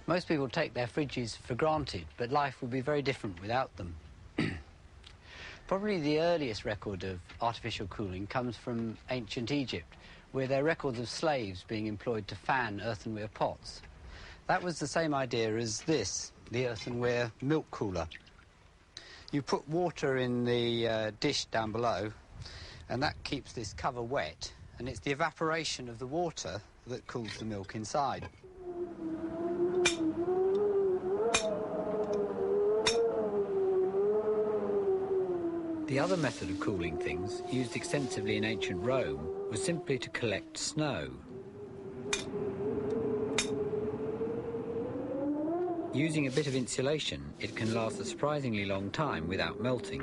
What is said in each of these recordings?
Most people take their fridges for granted, but life would be very different without them. Probably the earliest record of artificial cooling comes from ancient Egypt, where there are records of slaves being employed to fan earthenware pots. That was the same idea as this, the earthenware milk cooler. You put water in the dish down below, and that keeps this cover wet, and it's the evaporation of the water that cools the milk inside. The other method of cooling things, used extensively in ancient Rome, was simply to collect snow. Using a bit of insulation, it can last a surprisingly long time without melting.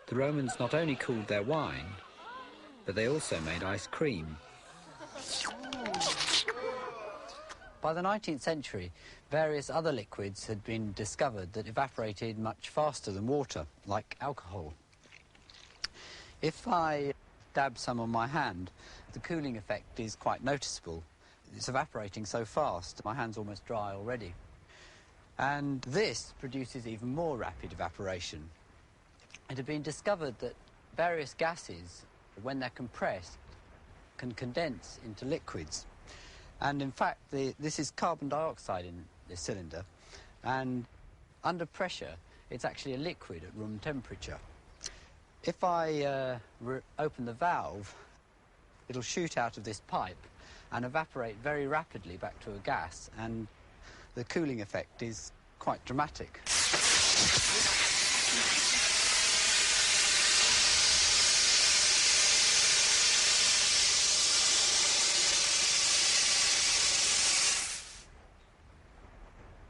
The Romans not only cooled their wine, but they also made ice cream. By the 19th century, various other liquids had been discovered that evaporated much faster than water, like alcohol. If I dab some on my hand, the cooling effect is quite noticeable. It's evaporating so fast, my hand's almost dry already. And this produces even more rapid evaporation. It had been discovered that various gases, when they're compressed, can condense into liquids. And in fact, this is carbon dioxide in this cylinder, and under pressure, it's actually a liquid at room temperature. If I open the valve, it'll shoot out of this pipe and evaporate very rapidly back to a gas, and the cooling effect is quite dramatic.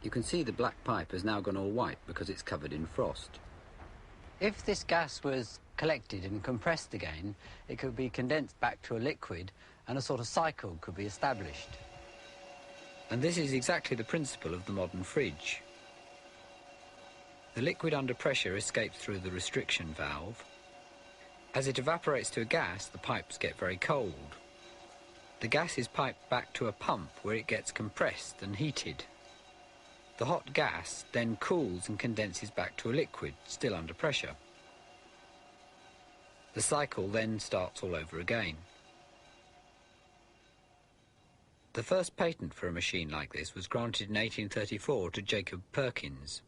You can see the black pipe has now gone all white because it's covered in frost. If this gas was collected and compressed again, it could be condensed back to a liquid and a sort of cycle could be established. And this is exactly the principle of the modern fridge. The liquid under pressure escapes through the restriction valve. As it evaporates to a gas, the pipes get very cold. The gas is piped back to a pump where it gets compressed and heated. The hot gas then cools and condenses back to a liquid, still under pressure. The cycle then starts all over again. The first patent for a machine like this was granted in 1834 to Jacob Perkins.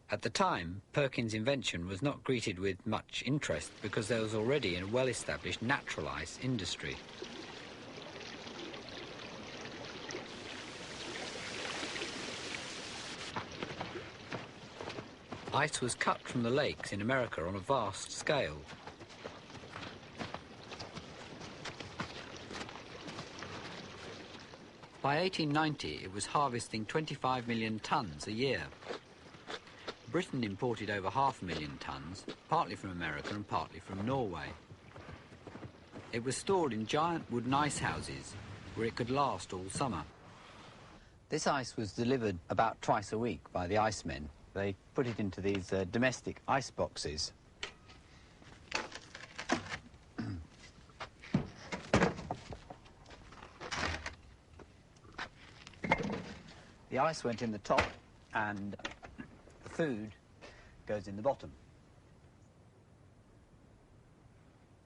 At the time, Perkins' invention was not greeted with much interest because there was already a well-established natural ice industry. Ice was cut from the lakes in America on a vast scale. By 1890, it was harvesting 25 million tonnes a year. Britain imported over 500,000 tonnes, partly from America and partly from Norway. It was stored in giant wooden ice houses, where it could last all summer. This ice was delivered about twice a week by the icemen. They put it into these domestic ice boxes. The ice went in the top and the food goes in the bottom.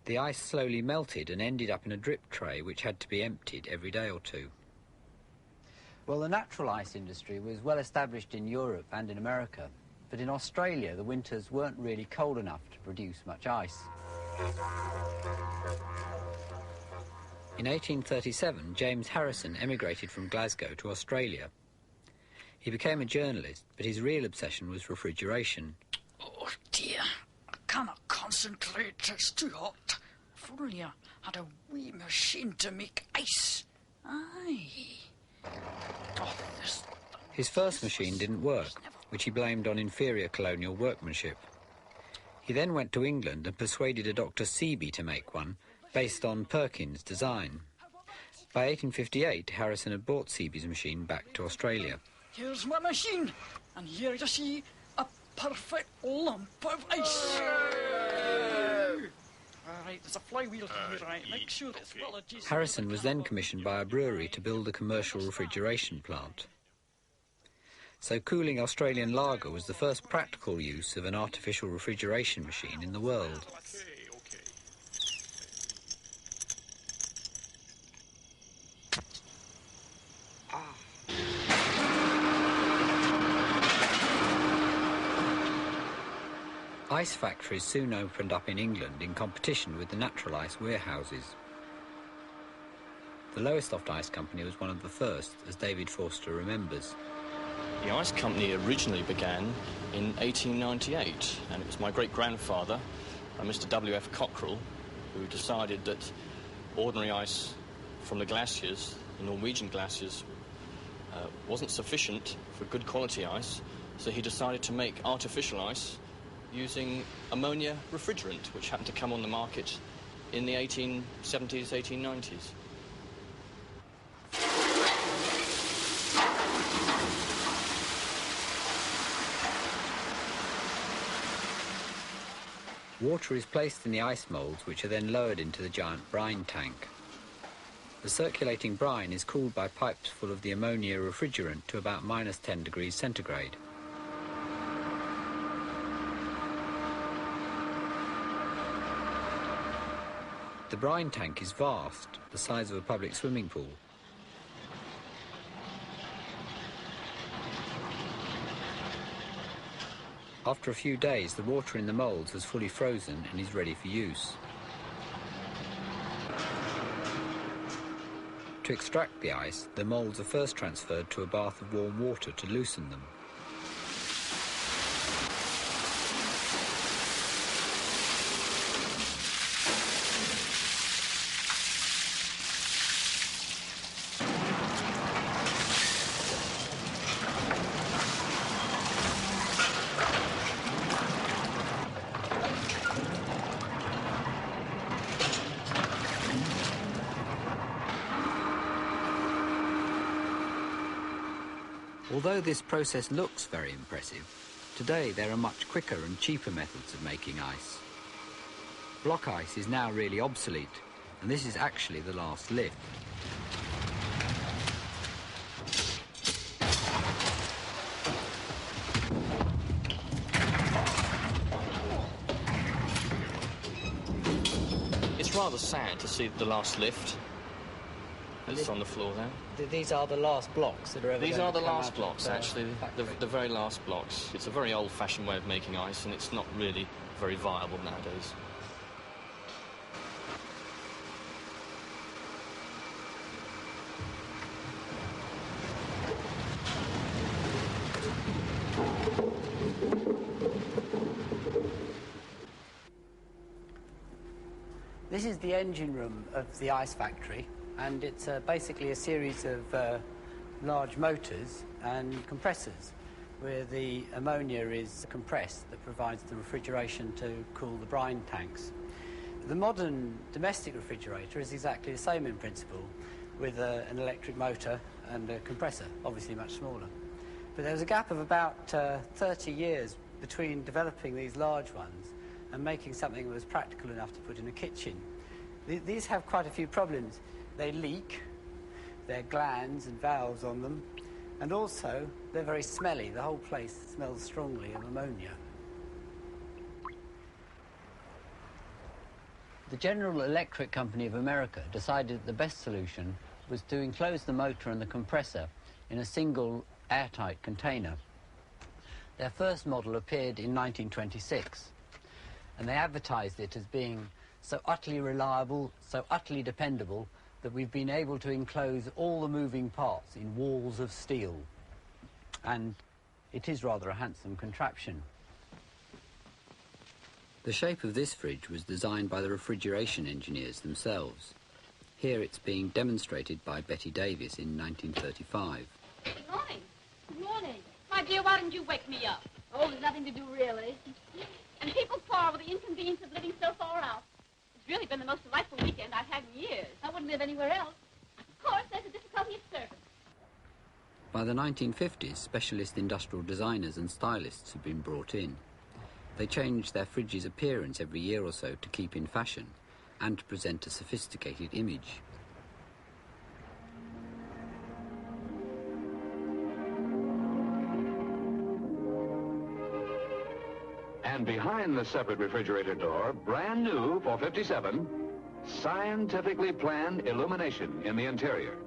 The ice slowly melted and ended up in a drip tray which had to be emptied every day or two. Well, the natural ice industry was well established in Europe and in America, but in Australia the winters weren't really cold enough to produce much ice. In 1837, James Harrison emigrated from Glasgow to Australia. He became a journalist, but his real obsession was refrigeration. Oh dear, I cannot concentrate, it's too hot. If only I had a wee machine to make ice. Aye. Oh, his first machine didn't work, which he blamed on inferior colonial workmanship. He then went to England and persuaded a Dr. Seeby to make one, based on Perkins' design. By 1858, Harrison had brought Seaby's machine back to Australia. Here's my machine, and here you see a perfect lump of ice. All right, there's a flywheel here, right? Make sure it's well adjusted. Harrison was then commissioned by a brewery to build a commercial refrigeration plant. So cooling Australian lager was the first practical use of an artificial refrigeration machine in the world. Ice factories soon opened up in England in competition with the natural ice warehouses. The Lowestoft Ice Company was one of the first, as David Forster remembers. The ice company originally began in 1898, and it was my great-grandfather, Mr. W.F. Cockrell, who decided that ordinary ice from the glaciers, the Norwegian glaciers, wasn't sufficient for good quality ice, so he decided to make artificial ice using ammonia refrigerant, which happened to come on the market in the 1870s, 1890s. Water is placed in the ice moulds, which are then lowered into the giant brine tank. The circulating brine is cooled by pipes full of the ammonia refrigerant to about -10 degrees centigrade. The brine tank is vast, the size of a public swimming pool. After a few days, the water in the moulds has fully frozen and is ready for use. To extract the ice, the moulds are first transferred to a bath of warm water to loosen them. Although this process looks very impressive, today there are much quicker and cheaper methods of making ice. Block ice is now really obsolete, and this is actually the last lift. It's rather sad to see the last lift. It's on the floor there. These are the last blocks that are ever These going are to the come last out blocks, of, actually, the very last blocks. It's a very old-fashioned way of making ice, and it's not really very viable nowadays. This is the engine room of the ice factory, and it's basically a series of large motors and compressors where the ammonia is compressed that provides the refrigeration to cool the brine tanks. The modern domestic refrigerator is exactly the same in principle, with an electric motor and a compressor, obviously much smaller. But there was a gap of about 30 years between developing these large ones and making something that was practical enough to put in a kitchen. These have quite a few problems. They leak, there are glands and valves on them, and also they're very smelly. The whole place smells strongly of ammonia. The General Electric Company of America decided that the best solution was to enclose the motor and the compressor in a single airtight container. Their first model appeared in 1926, and they advertised it as being so utterly reliable, so utterly dependable, that we've been able to enclose all the moving parts in walls of steel. And it is rather a handsome contraption. The shape of this fridge was designed by the refrigeration engineers themselves. Here it's being demonstrated by Betty Davis in 1935. Good morning. Good morning. My dear, why didn't you wake me up? Oh, there's nothing to do, really. And people quarrel with the inconvenience of living so far out. It's really been the most delightful weekend I've had in years. I wouldn't live anywhere else. Of course, there's a difficulty of service. By the 1950s, specialist industrial designers and stylists have been brought in. They change their fridge's appearance every year or so to keep in fashion and to present a sophisticated image. And behind the separate refrigerator door, brand new for 57, scientifically planned illumination in the interior.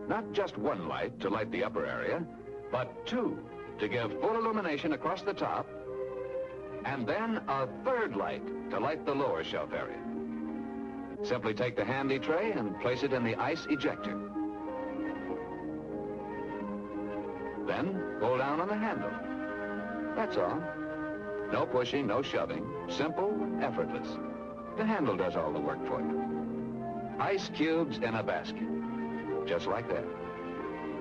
Not just one light to light the upper area, but two to give full illumination across the top, and then a third light to light the lower shelf area. Simply take the handy tray and place it in the ice ejector. Then pull down on the handle. That's all. No pushing, no shoving. Simple, effortless. The handle does all the work for you. Ice cubes in a basket. Just like that.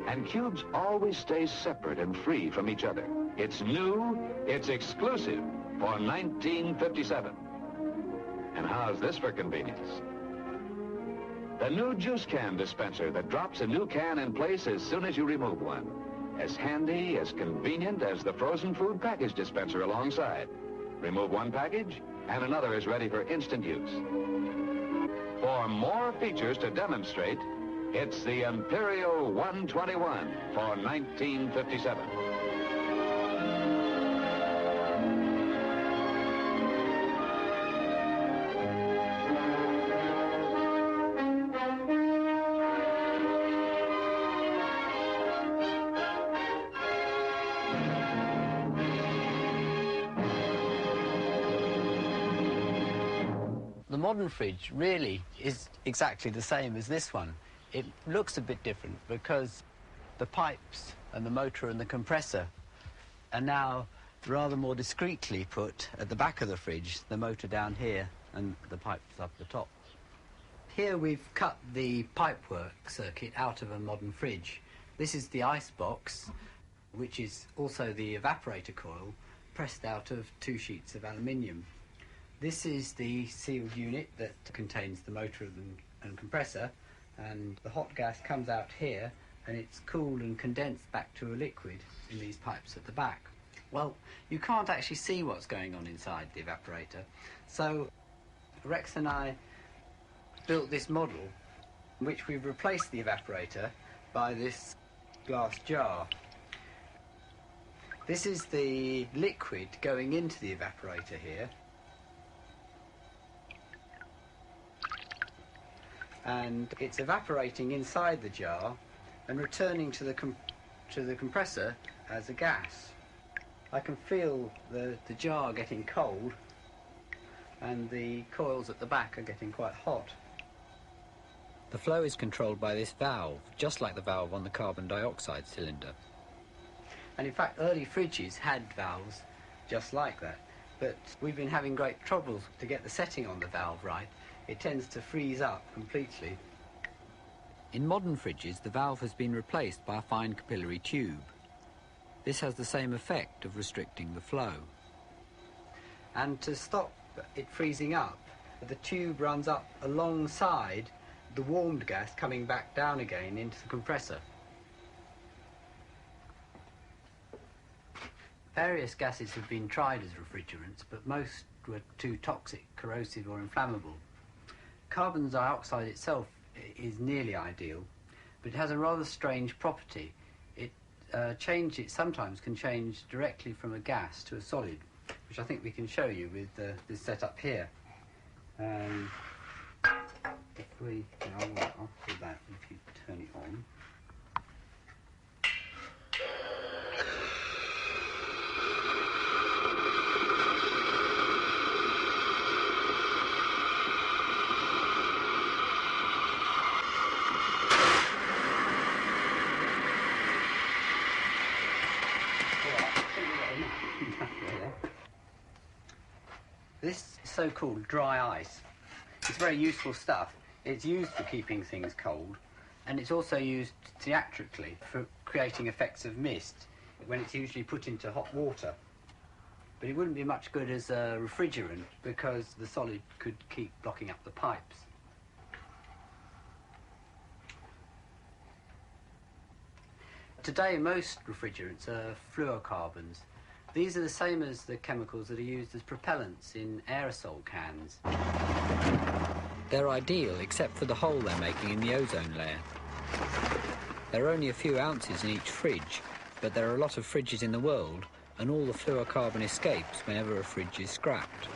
And cubes always stay separate and free from each other. It's new, it's exclusive for 1957. And how's this for convenience? The new juice can dispenser that drops a new can in place as soon as you remove one. As handy, as convenient as the frozen food package dispenser alongside. Remove one package, and another is ready for instant use. For more features to demonstrate, it's the Imperial 121 for 1957. The modern fridge really is exactly the same as this one. It looks a bit different because the pipes and the motor and the compressor are now rather more discreetly put at the back of the fridge, the motor down here and the pipes up the top. Here we've cut the pipework circuit out of a modern fridge. This is the ice box, which is also the evaporator coil, pressed out of 2 sheets of aluminium. This is the sealed unit that contains the motor and compressor, and the hot gas comes out here and it's cooled and condensed back to a liquid in these pipes at the back. Well, you can't actually see what's going on inside the evaporator, so Rex and I built this model in which we've replaced the evaporator by this glass jar. This is the liquid going into the evaporator here, and it's evaporating inside the jar and returning to the compressor as a gas. I can feel the jar getting cold, and the coils at the back are getting quite hot. The flow is controlled by this valve, just like the valve on the carbon dioxide cylinder. And in fact, early fridges had valves just like that, but we've been having great trouble to get the setting on the valve right. It tends to freeze up completely. In modern fridges, the valve has been replaced by a fine capillary tube. This has the same effect of restricting the flow. And to stop it freezing up, the tube runs up alongside the warmed gas coming back down again into the compressor. Various gases have been tried as refrigerants, but most were too toxic, corrosive or inflammable. Carbon dioxide itself is nearly ideal, but it has a rather strange property. It sometimes can change directly from a gas to a solid, which I think we can show you with this setup here. If we, I'll do that if you turn it on. This so-called dry ice, it's very useful stuff. It's used for keeping things cold, and it's also used theatrically for creating effects of mist when it's usually put into hot water. But it wouldn't be much good as a refrigerant because the solid could keep blocking up the pipes. Today, most refrigerants are fluorocarbons. These are the same as the chemicals that are used as propellants in aerosol cans. They're ideal, except for the hole they're making in the ozone layer. There are only a few ounces in each fridge, but there are a lot of fridges in the world, and all the fluorocarbon escapes whenever a fridge is scrapped.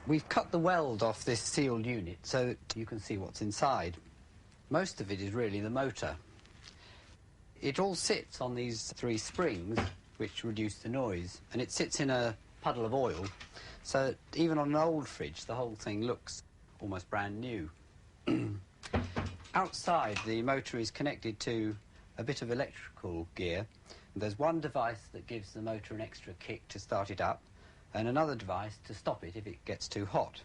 We've cut the weld off this sealed unit so that you can see what's inside. Most of it is really the motor. It all sits on these 3 springs, which reduce the noise, and it sits in a puddle of oil, so that even on an old fridge, the whole thing looks almost brand new. Outside, the motor is connected to a bit of electrical gear. There's one device that gives the motor an extra kick to start it up, and another device to stop it if it gets too hot.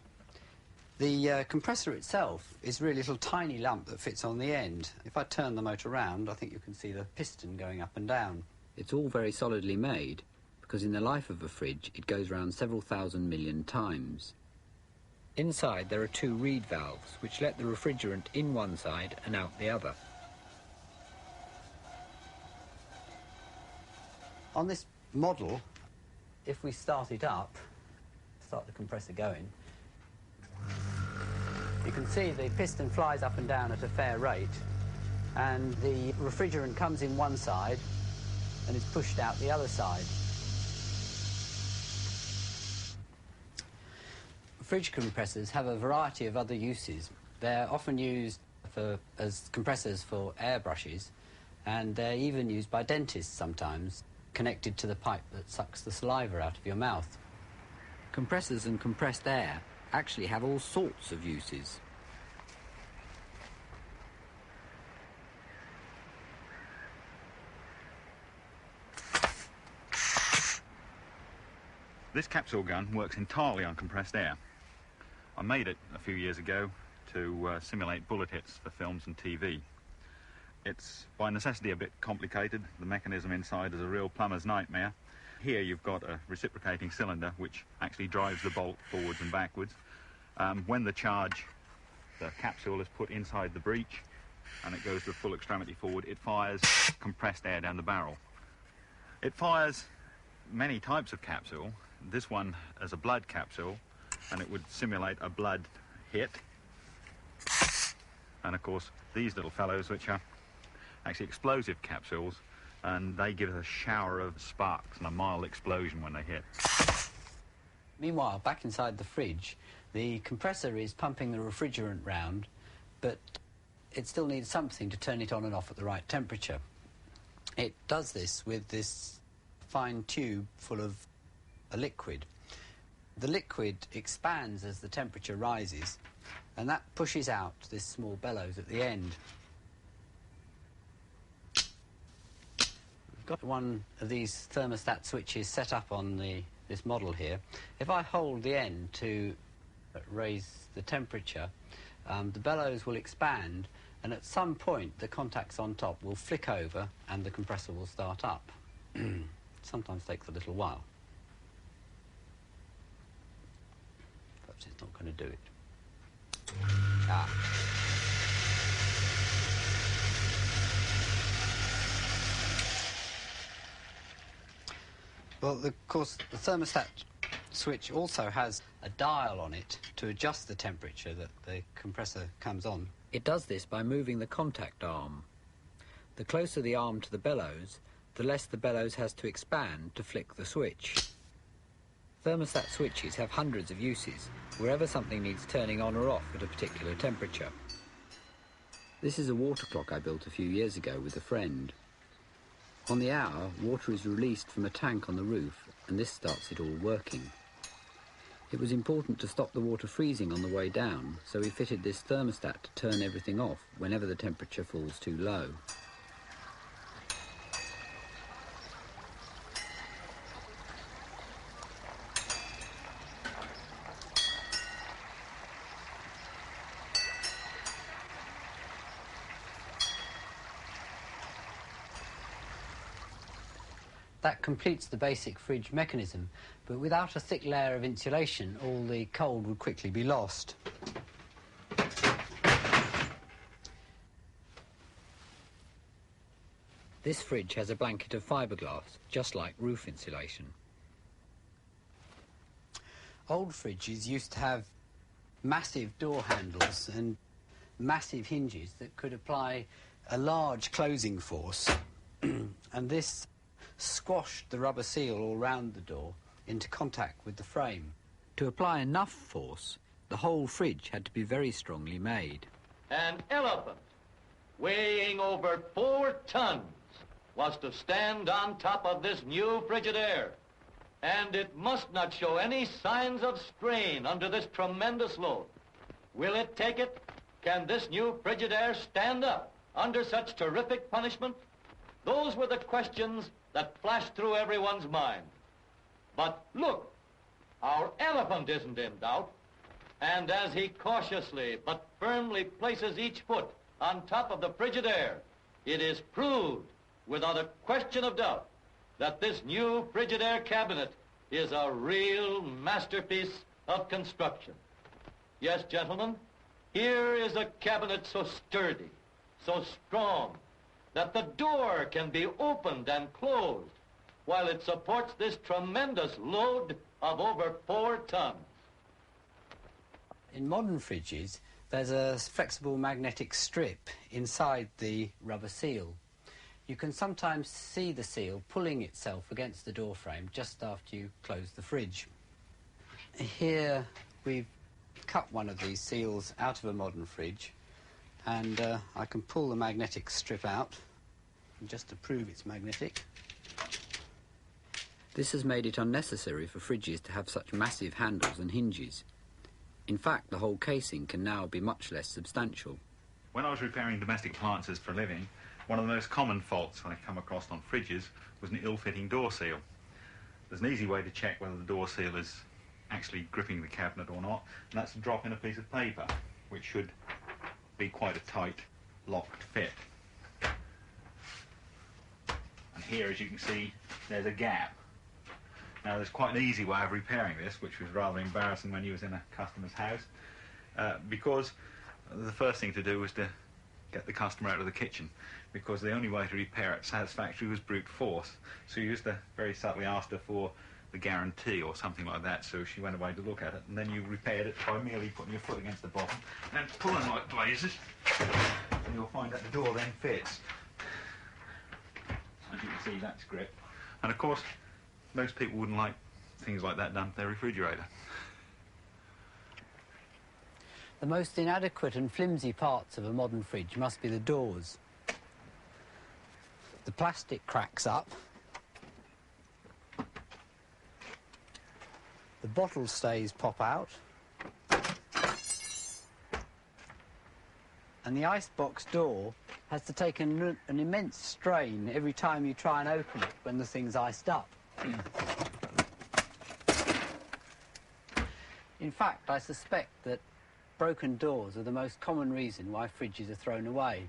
The compressor itself is really a little tiny lump that fits on the end. If I turn the motor around, I think you can see the piston going up and down. It's all very solidly made, because in the life of a fridge, it goes round several thousand million times. Inside, there are 2 reed valves, which let the refrigerant in one side and out the other. On this model, if we start it up, start the compressor going, you can see the piston flies up and down at a fair rate, and the refrigerant comes in one side and is pushed out the other side. Fridge compressors have a variety of other uses. They're often used as compressors for airbrushes, and they're even used by dentists sometimes, connected to the pipe that sucks the saliva out of your mouth. Compressors and compressed air actually have all sorts of uses. This capsule gun works entirely on compressed air. I made it a few years ago to simulate bullet hits for films and TV. It's by necessity a bit complicated. The mechanism inside is a real plumber's nightmare. Here you've got a reciprocating cylinder which actually drives the bolt forwards and backwards. When the capsule is put inside the breech and it goes to full extremity forward, it fires compressed air down the barrel. It fires many types of capsule. This one is a blood capsule, and it would simulate a blood hit. And of course these little fellows, which are actually explosive capsules, and they give us a shower of sparks and a mild explosion when they hit. Meanwhile, back inside the fridge, the compressor is pumping the refrigerant round, but it still needs something to turn it on and off at the right temperature. It does this with this fine tube full of a liquid. The liquid expands as the temperature rises, and that pushes out this small bellows at the end. We've got one of these thermostat switches set up on this model here. If I hold the end to raise the temperature, the bellows will expand, and at some point the contacts on top will flick over and the compressor will start up. Sometimes takes a little while. Perhaps it's not going to do it. Well, of course, the thermostat switch also has a dial on it to adjust the temperature that the compressor comes on. It does this by moving the contact arm. The closer the arm to the bellows, the less the bellows has to expand to flick the switch. Thermostat switches have hundreds of uses, wherever something needs turning on or off at a particular temperature. This is a water clock I built a few years ago with a friend. On the hour, water is released from a tank on the roof, and this starts it all working. It was important to stop the water freezing on the way down, so we fitted this thermostat to turn everything off whenever the temperature falls too low. That completes the basic fridge mechanism, but without a thick layer of insulation, all the cold would quickly be lost. This fridge has a blanket of fiberglass, just like roof insulation. Old fridges used to have massive door handles and massive hinges that could apply a large closing force, and this squashed the rubber seal all round the door into contact with the frame. To apply enough force, the whole fridge had to be very strongly made. An elephant weighing over 4 tons was to stand on top of this new Frigidaire, and it must not show any signs of strain under this tremendous load. Will it take it? Can this new Frigidaire stand up under such terrific punishment? Those were the questions that flashed through everyone's mind. But look, our elephant isn't in doubt. And as he cautiously but firmly places each foot on top of the Frigidaire, it is proved without a question of doubt that this new Frigidaire cabinet is a real masterpiece of construction. Yes, gentlemen, here is a cabinet so sturdy, so strong, that the door can be opened and closed while it supports this tremendous load of over 4 tons. In modern fridges, there's a flexible magnetic strip inside the rubber seal. You can sometimes see the seal pulling itself against the door frame just after you close the fridge. Here we've cut one of these seals out of a modern fridge, and I can pull the magnetic strip out just to prove it's magnetic. This has made it unnecessary for fridges to have such massive handles and hinges. In fact, the whole casing can now be much less substantial. When I was repairing domestic appliances for a living, one of the most common faults I come across on fridges was an ill-fitting door seal. There's an easy way to check whether the door seal is actually gripping the cabinet or not, and that's to drop in a piece of paper, which should be quite a tight, locked fit. And here, as you can see, there's a gap. Now, there's quite an easy way of repairing this, which was rather embarrassing when you was in a customer's house, because the first thing to do was to get the customer out of the kitchen, because the only way to repair it satisfactorily was brute force. So you used to very subtly ask her for the guarantee or something like that, so she went away to look at it, and then you repaired it by merely putting your foot against the bottom and pulling like blazes, and you'll find that the door then fits. As you can see, that's grip. And of course, most people wouldn't like things like that done to their refrigerator. The most inadequate and flimsy parts of a modern fridge must be the doors. The plastic cracks up. The bottle stays pop out. And the icebox door has to take an immense strain every time you try and open it when the thing's iced up. In fact, I suspect that broken doors are the most common reason why fridges are thrown away.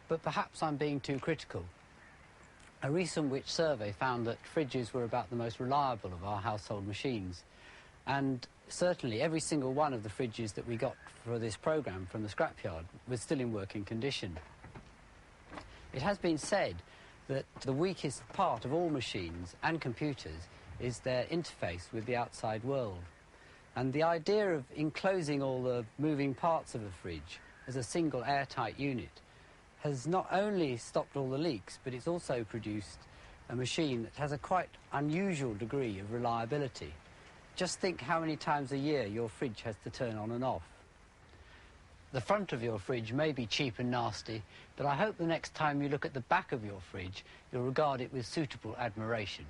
But perhaps I'm being too critical. A recent Which survey found that fridges were about the most reliable of our household machines. And certainly every single one of the fridges that we got for this programme from the scrapyard was still in working condition. It has been said that the weakest part of all machines and computers is their interface with the outside world. And the idea of enclosing all the moving parts of a fridge as a single airtight unit has not only stopped all the leaks, but it's also produced a machine that has a quite unusual degree of reliability. Just think how many times a year your fridge has to turn on and off. The front of your fridge may be cheap and nasty, but I hope the next time you look at the back of your fridge, you'll regard it with suitable admiration.